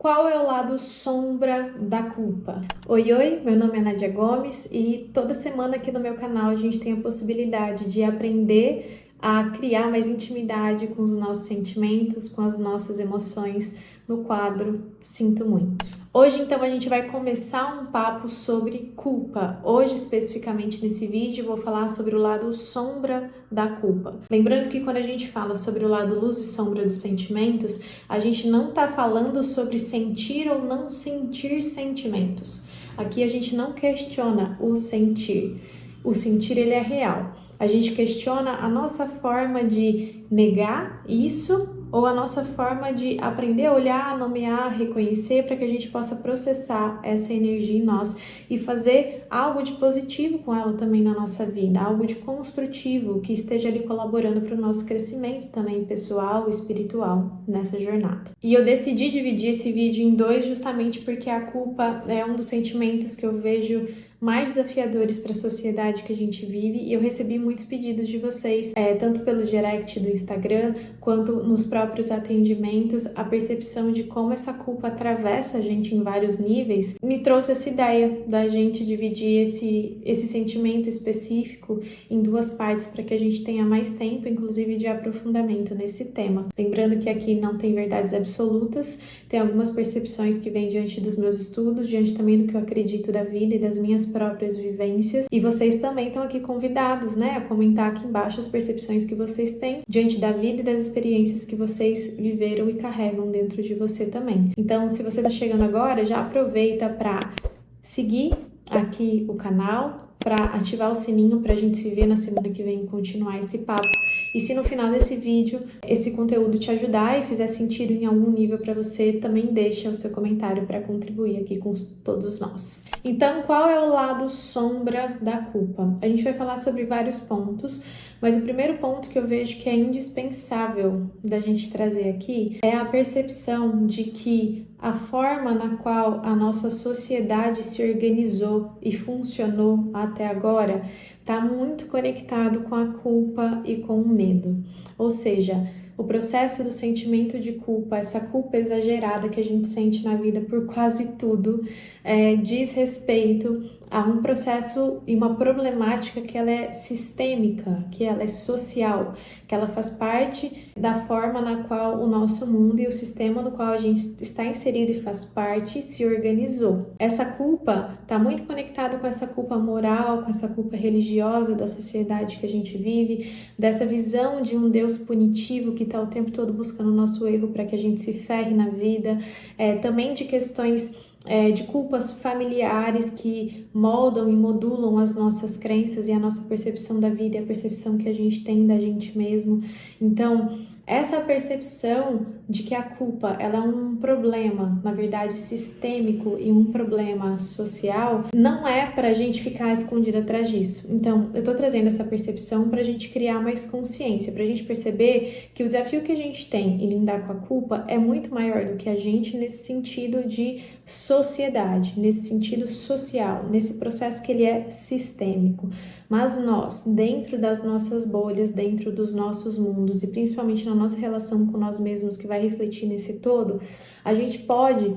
Qual é o lado sombra da culpa? Oi, meu nome é Nadia Gomes e toda semana aqui no meu canal a gente tem a possibilidade de aprender a criar mais intimidade com os nossos sentimentos, com as nossas emoções no quadro Sinto Muito. Hoje, então, a gente vai começar um papo sobre culpa. Hoje, especificamente nesse vídeo, eu vou falar sobre o lado sombra da culpa. Lembrando que quando a gente fala sobre o lado luz e sombra dos sentimentos, a gente não está falando sobre sentir ou não sentir sentimentos. Aqui a gente não questiona o sentir. O sentir, ele é real. A gente questiona a nossa forma de negar isso ou a nossa forma de aprender a olhar, nomear, reconhecer para que a gente possa processar essa energia em nós e fazer algo de positivo com ela também na nossa vida, algo de construtivo que esteja ali colaborando para o nosso crescimento também pessoal e espiritual nessa jornada. E eu decidi dividir esse vídeo em dois justamente porque a culpa é um dos sentimentos que eu vejo mais desafiadores para a sociedade que a gente vive e eu recebi muitos pedidos de vocês, tanto pelo direct do Instagram quanto nos próprios atendimentos, a percepção de como essa culpa atravessa a gente em vários níveis, me trouxe essa ideia da gente dividir esse sentimento específico em duas partes para que a gente tenha mais tempo, inclusive de aprofundamento nesse tema. Lembrando que aqui não tem verdades absolutas, tem algumas percepções que vêm diante dos meus estudos, diante também do que eu acredito da vida e das minhas próprias vivências, e vocês também estão aqui convidados, a comentar aqui embaixo as percepções que vocês têm diante da vida e das experiências que vocês viveram e carregam dentro de você também. Então, se você está chegando agora, já aproveita para seguir aqui o canal, para ativar o sininho para a gente se ver na semana que vem e continuar esse papo. E se no final desse vídeo esse conteúdo te ajudar e fizer sentido em algum nível para você, também deixa o seu comentário para contribuir aqui com todos nós. Então, qual é o lado sombra da culpa? A gente vai falar sobre vários pontos, mas o primeiro ponto que eu vejo que é indispensável da gente trazer aqui é a percepção de que a forma na qual a nossa sociedade se organizou e funcionou até agora está muito conectado com a culpa e com o medo. Ou seja, o processo do sentimento de culpa, essa culpa exagerada que a gente sente na vida por quase tudo, diz respeito a um processo e uma problemática que ela é sistêmica, que ela é social, que ela faz parte da forma na qual o nosso mundo e o sistema no qual a gente está inserido e faz parte se organizou. Essa culpa está muito conectada com essa culpa moral, com essa culpa religiosa da sociedade que a gente vive, dessa visão de um Deus punitivo que está o tempo todo buscando o nosso erro para que a gente se ferre na vida, também de questões de culpas familiares que moldam e modulam as nossas crenças e a nossa percepção da vida e a percepção que a gente tem da gente mesmo. Então, essa percepção de que a culpa ela é um problema, na verdade, sistêmico e um problema social, não é para a gente ficar escondido atrás disso. Então, eu estou trazendo essa percepção para a gente criar mais consciência, para a gente perceber que o desafio que a gente tem em lidar com a culpa é muito maior do que a gente nesse sentido de sociedade, nesse sentido social, nesse processo que ele é sistêmico. Mas nós, dentro das nossas bolhas, dentro dos nossos mundos e principalmente na nossa relação com nós mesmos, que vai refletir nesse todo, a gente pode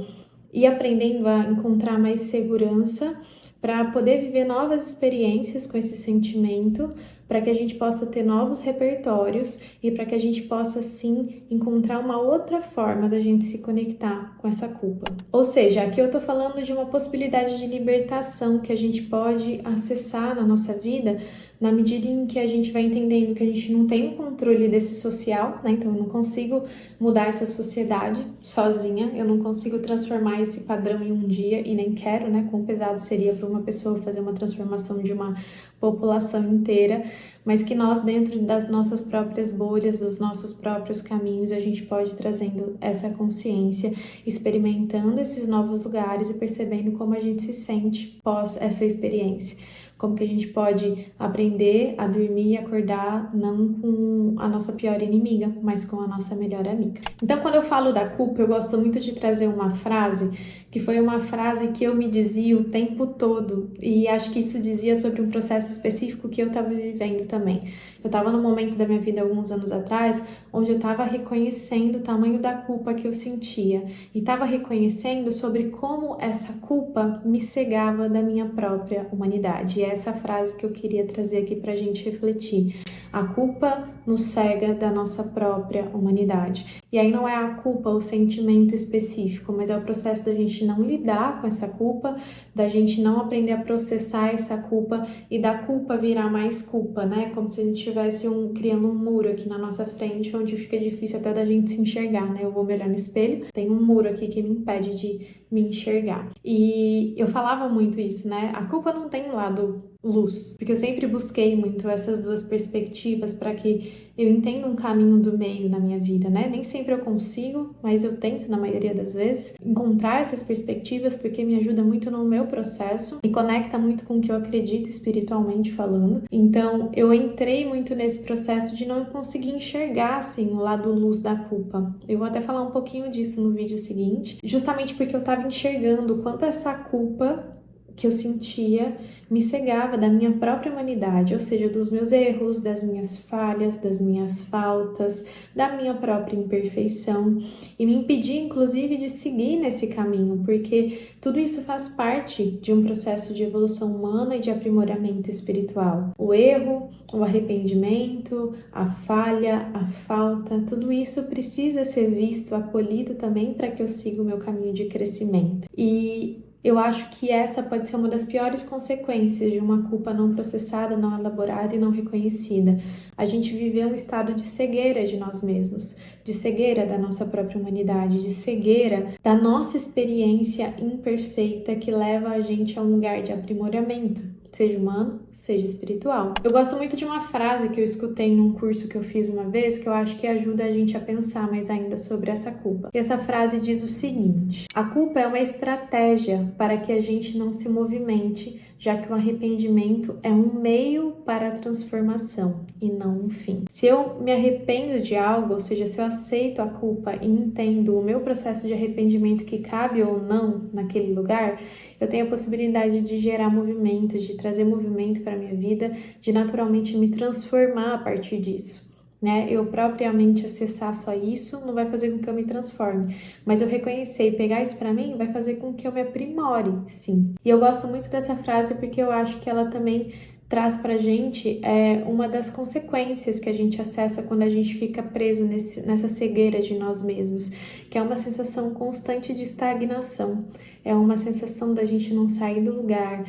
ir aprendendo a encontrar mais segurança para poder viver novas experiências com esse sentimento, para que a gente possa ter novos repertórios e para que a gente possa, sim, encontrar uma outra forma da gente se conectar com essa culpa. Ou seja, aqui eu estou falando de uma possibilidade de libertação que a gente pode acessar na nossa vida na medida em que a gente vai entendendo que a gente não tem o controle desse social, Então eu não consigo mudar essa sociedade sozinha, eu não consigo transformar esse padrão em um dia e nem quero, Quão pesado seria para uma pessoa fazer uma transformação de uma população inteira, mas que nós, dentro das nossas próprias bolhas, dos nossos próprios caminhos, a gente pode ir trazendo essa consciência, experimentando esses novos lugares e percebendo como a gente se sente pós essa experiência. Como que a gente pode aprender a dormir e acordar não com a nossa pior inimiga, mas com a nossa melhor amiga. Então, quando eu falo da culpa, eu gosto muito de trazer uma frase que foi uma frase que eu me dizia o tempo todo, e acho que isso dizia sobre um processo específico que eu estava vivendo também. Eu estava num momento da minha vida, alguns anos atrás, onde eu estava reconhecendo o tamanho da culpa que eu sentia e estava reconhecendo sobre como essa culpa me cegava da minha própria humanidade. E é essa frase que eu queria trazer aqui para a gente refletir. A culpa nos cega da nossa própria humanidade. E aí não é a culpa, o sentimento específico, mas é o processo da gente não lidar com essa culpa, da gente não aprender a processar essa culpa e da culpa virar mais culpa, né? Como se a gente estivesse criando um muro aqui na nossa frente, onde fica difícil até da gente se enxergar, né? Eu vou me olhar no espelho, tem um muro aqui que me impede de me enxergar. E eu falava muito isso, né? A culpa não tem lado luz, porque eu sempre busquei muito essas duas perspectivas para que eu entenda um caminho do meio na minha vida, né? Nem sempre eu consigo, mas eu tento, na maioria das vezes, encontrar essas perspectivas porque me ajuda muito no meu processo e conecta muito com o que eu acredito espiritualmente falando. Então, eu entrei muito nesse processo de não conseguir enxergar, assim, o lado luz da culpa. Eu vou até falar um pouquinho disso no vídeo seguinte, justamente porque eu estava enxergando o quanto essa culpa que eu sentia me cegava da minha própria humanidade, ou seja, dos meus erros, das minhas falhas, das minhas faltas, da minha própria imperfeição e me impedia, inclusive, de seguir nesse caminho, porque tudo isso faz parte de um processo de evolução humana e de aprimoramento espiritual. O erro, o arrependimento, a falha, a falta, tudo isso precisa ser visto, acolhido também para que eu siga o meu caminho de crescimento. E eu acho que essa pode ser uma das piores consequências de uma culpa não processada, não elaborada e não reconhecida. A gente viver um estado de cegueira de nós mesmos, de cegueira da nossa própria humanidade, de cegueira da nossa experiência imperfeita que leva a gente a um lugar de aprimoramento, seja humano, seja espiritual. Eu gosto muito de uma frase que eu escutei num curso que eu fiz uma vez, que eu acho que ajuda a gente a pensar mais ainda sobre essa culpa. E essa frase diz o seguinte: a culpa é uma estratégia para que a gente não se movimente, já que o arrependimento é um meio para a transformação e não um fim. Se eu me arrependo de algo, ou seja, se eu aceito a culpa e entendo o meu processo de arrependimento que cabe ou não naquele lugar, eu tenho a possibilidade de gerar movimento, de trazer movimento para a minha vida, de naturalmente me transformar a partir disso. Né? Eu propriamente acessar só isso não vai fazer com que eu me transforme, mas eu reconhecer e pegar isso para mim vai fazer com que eu me aprimore, sim. E eu gosto muito dessa frase porque eu acho que ela também traz pra gente uma das consequências que a gente acessa quando a gente fica preso nessa cegueira de nós mesmos, que é uma sensação constante de estagnação, é uma sensação da gente não sair do lugar,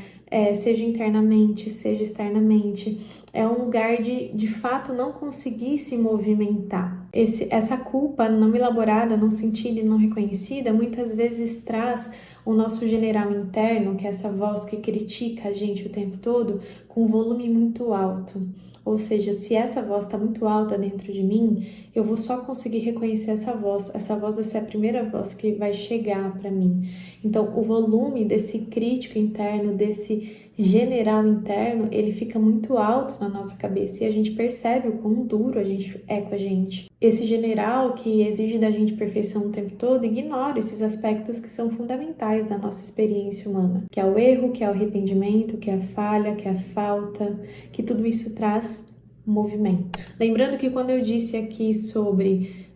seja internamente, seja externamente, é um lugar de fato não conseguir se movimentar. Essa culpa não elaborada, não sentida e não reconhecida, muitas vezes traz o nosso general interno, que é essa voz que critica a gente o tempo todo, com um volume muito alto. Ou seja, se essa voz está muito alta dentro de mim, eu vou só conseguir reconhecer essa voz. Essa voz vai ser a primeira voz que vai chegar para mim. Então, o volume desse crítico interno, desse general interno, ele fica muito alto na nossa cabeça e a gente percebe o quão duro a gente é com a gente. Esse general que exige da gente perfeição o tempo todo ignora esses aspectos que são fundamentais da nossa experiência humana, que é o erro, que é o arrependimento, que é a falha, que é a falta, que tudo isso traz movimento. Lembrando que quando eu disse aqui sobre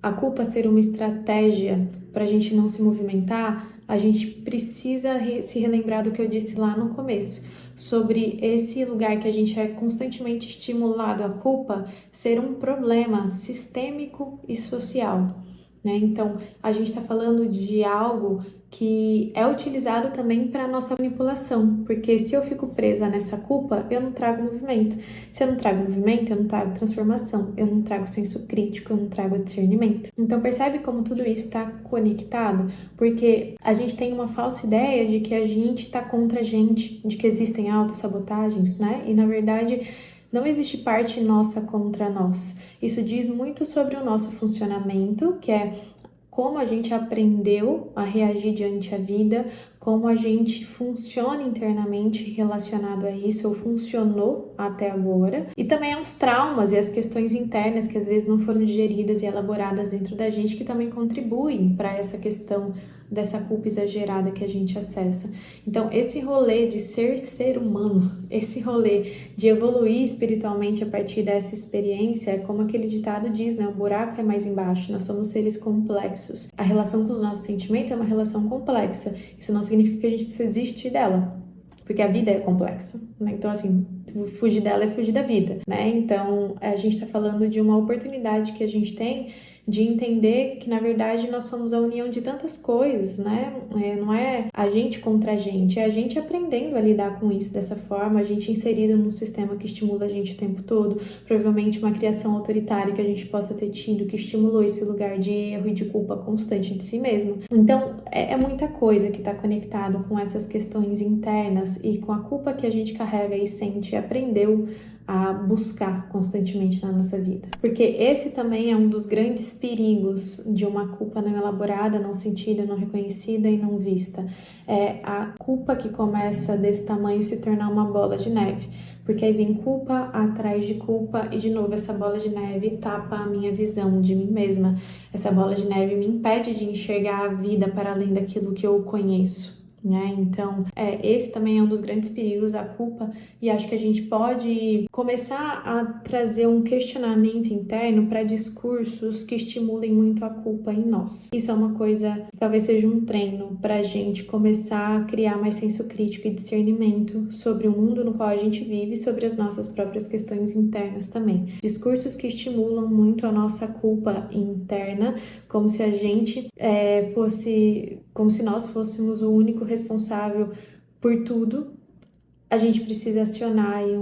a culpa ser uma estratégia para a gente não se movimentar, a gente precisa se relembrar do que eu disse lá no começo, sobre esse lugar que a gente é constantemente estimulado à culpa ser um problema sistêmico e social, né? Então, a gente está falando de algo que é utilizado também para nossa manipulação, porque se eu fico presa nessa culpa, eu não trago movimento. Se eu não trago movimento, eu não trago transformação, eu não trago senso crítico, eu não trago discernimento. Então percebe como tudo isso está conectado? Porque a gente tem uma falsa ideia de que a gente está contra a gente, de que existem autossabotagens, né? E na verdade não existe parte nossa contra nós. Isso diz muito sobre o nosso funcionamento, que é como a gente aprendeu a reagir diante a vida, como a gente funciona internamente relacionado a isso, ou funcionou até agora. E também os traumas e as questões internas que às vezes não foram digeridas e elaboradas dentro da gente, que também contribuem para essa questão dessa culpa exagerada que a gente acessa. Então, esse rolê de ser humano, esse rolê de evoluir espiritualmente a partir dessa experiência, é como aquele ditado diz, né? O buraco é mais embaixo, nós somos seres complexos. A relação com os nossos sentimentos é uma relação complexa. Isso não significa que a gente precisa desistir dela, porque a vida é complexa, né? Então, assim, fugir dela é fugir da vida, né? Então, a gente tá falando de uma oportunidade que a gente tem de entender que, na verdade, nós somos a união de tantas coisas, né? Não é a gente contra a gente, é a gente aprendendo a lidar com isso dessa forma, a gente inserido num sistema que estimula a gente o tempo todo, provavelmente uma criação autoritária que a gente possa ter tido, que estimulou esse lugar de erro e de culpa constante de si mesmo. Então, é muita coisa que está conectado com essas questões internas e com a culpa que a gente carrega e sente e aprendeu a buscar constantemente na nossa vida. Porque esse também é um dos grandes perigos de uma culpa não elaborada, não sentida, não reconhecida e não vista. É a culpa que começa desse tamanho se tornar uma bola de neve. Porque aí vem culpa atrás de culpa e, de novo, essa bola de neve tapa a minha visão de mim mesma. Essa bola de neve me impede de enxergar a vida para além daquilo que eu conheço, né? Então, esse também é um dos grandes perigos, a culpa, e acho que a gente pode começar a trazer um questionamento interno para discursos que estimulem muito a culpa em nós. Isso é uma coisa que talvez seja um treino para a gente começar a criar mais senso crítico e discernimento sobre o mundo no qual a gente vive e sobre as nossas próprias questões internas também. Discursos que estimulam muito a nossa culpa interna, como se a gente como se nós fôssemos o único responsável por tudo. A gente precisa acionar aí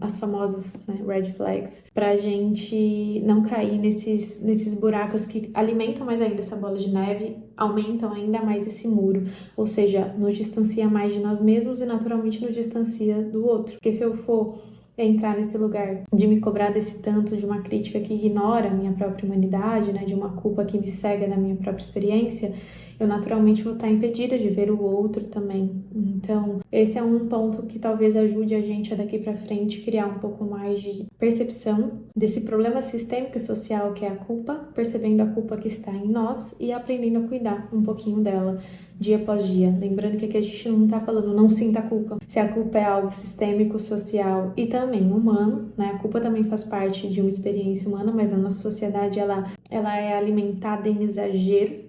as famosas, né, red flags para a gente não cair nesses buracos que alimentam mais ainda essa bola de neve, aumentam ainda mais esse muro, ou seja, nos distancia mais de nós mesmos e naturalmente nos distancia do outro. Porque se eu for entrar nesse lugar de me cobrar desse tanto, de uma crítica que ignora a minha própria humanidade, né, de uma culpa que me cega na minha própria experiência, eu naturalmente vou estar impedida de ver o outro também. Então, esse é um ponto que talvez ajude a gente a daqui para frente criar um pouco mais de percepção desse problema sistêmico e social que é a culpa, percebendo a culpa que está em nós e aprendendo a cuidar um pouquinho dela dia após dia. Lembrando que aqui a gente não está falando não sinta culpa. Se a culpa é algo sistêmico, social e também humano, né? A culpa também faz parte de uma experiência humana, mas na nossa sociedade ela é alimentada em exagero.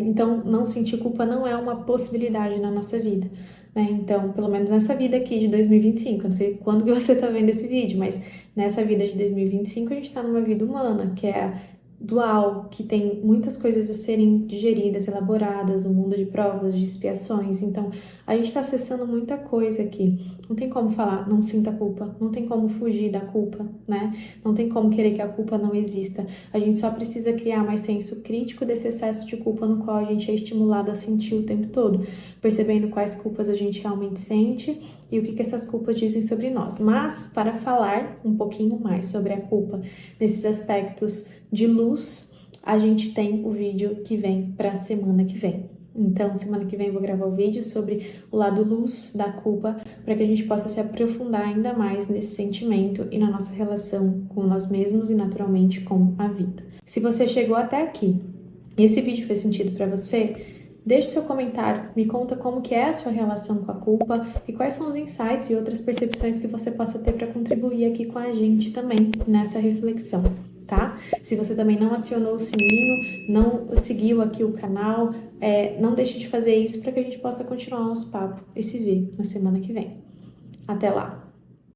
Então, não sentir culpa não é uma possibilidade na nossa vida, né? Então, pelo menos nessa vida aqui de 2025, eu não sei quando que você está vendo esse vídeo, mas nessa vida de 2025 a gente está numa vida humana, que é dual, que tem muitas coisas a serem digeridas, elaboradas, um mundo de provas, de expiações. Então, a gente está acessando muita coisa aqui. Não tem como falar, não sinta culpa. Não tem como fugir da culpa, né? Não tem como querer que a culpa não exista. A gente só precisa criar mais senso crítico desse excesso de culpa no qual a gente é estimulado a sentir o tempo todo, percebendo quais culpas a gente realmente sente e o que essas culpas dizem sobre nós. Mas, para falar um pouquinho mais sobre a culpa, nesses aspectos de luz, a gente tem o vídeo que vem para a semana que vem. Então, semana que vem eu vou gravar o vídeo sobre o lado luz da culpa, para que a gente possa se aprofundar ainda mais nesse sentimento e na nossa relação com nós mesmos e naturalmente com a vida. Se você chegou até aqui e esse vídeo fez sentido para você, deixe seu comentário, me conta como que é a sua relação com a culpa e quais são os insights e outras percepções que você possa ter para contribuir aqui com a gente também nessa reflexão, tá? Se você também não acionou o sininho, não seguiu aqui o canal, não deixe de fazer isso para que a gente possa continuar o nosso papo e se ver na semana que vem. Até lá!